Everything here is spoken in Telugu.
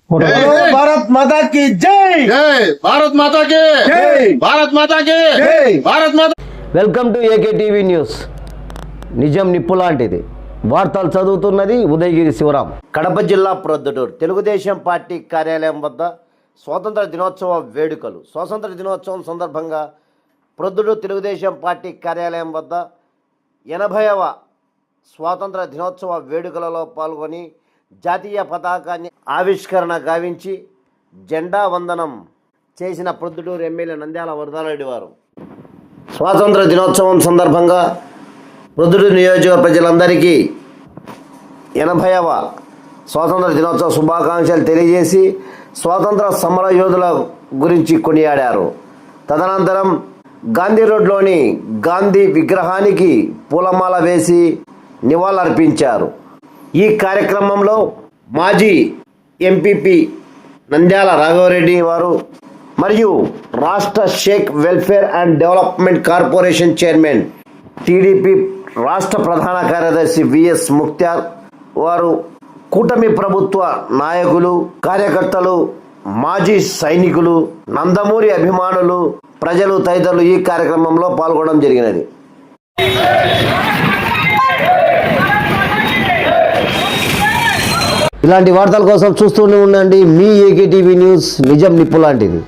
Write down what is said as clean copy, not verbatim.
भारत माता की जय जय भारत माता के जय भारत माता के जय भारत माता welcome to AK TV news. నిజం నిప్పు లాంటిది. వార్తలు చదువుతున్నది ఉదయగిరి శివరాం. కడప జిల్లా ప్రొద్దుటూరు తెలుగుదేశం పార్టీ కార్యాలయం వద్ద స్వాతంత్ర దినోత్సవ వేడుకలు. స్వాతంత్ర దినోత్సవం సందర్భంగా ప్రొద్దుటూరు తెలుగుదేశం పార్టీ కార్యాలయం వద్ద 80వ స్వాతంత్ర దినోత్సవ వేడుకలలో పాల్గొని జాతీయ పతాకాన్ని ఆవిష్కరణ గావించి జెండా వందనం చేసిన ప్రొద్దుటూరు ఎమ్మెల్యే నంద్యాల వరదారెడ్డి వారు స్వాతంత్ర దినోత్సవం సందర్భంగా ప్రొద్దుటూరు నియోజకవర్గ ప్రజలందరికీ 80వ స్వాతంత్ర దినోత్సవ శుభాకాంక్షలు తెలియజేసి స్వాతంత్ర సమర యోధుల గురించి కొనియాడారు. తదనంతరం గాంధీ రోడ్లోని గాంధీ విగ్రహానికి పూలమాల వేసి నివాళులర్పించారు. ఈ కార్యక్రమంలో మాజీ ఎంపీపీ నంద్యాల రాఘవరెడ్డి వారు మరియు రాష్ట్ర Shaik welfare and development corporation chairman TDP రాష్ట్ర ప్రధాన కార్యదర్శి విఎస్ ముక్తార్ వారు, కూటమి ప్రభుత్వ నాయకులు, కార్యకర్తలు, మాజీ సైనికులు, నందమూరి అభిమానులు, ప్రజలు తదితరులు ఈ కార్యక్రమంలో పాల్గొనడం జరిగినది. ఇలాంటి వార్తల కోసం చూస్తూనే ఉండండి మీ ఏకే టీవీ న్యూస్. నిజం నిప్పు లాంటిది.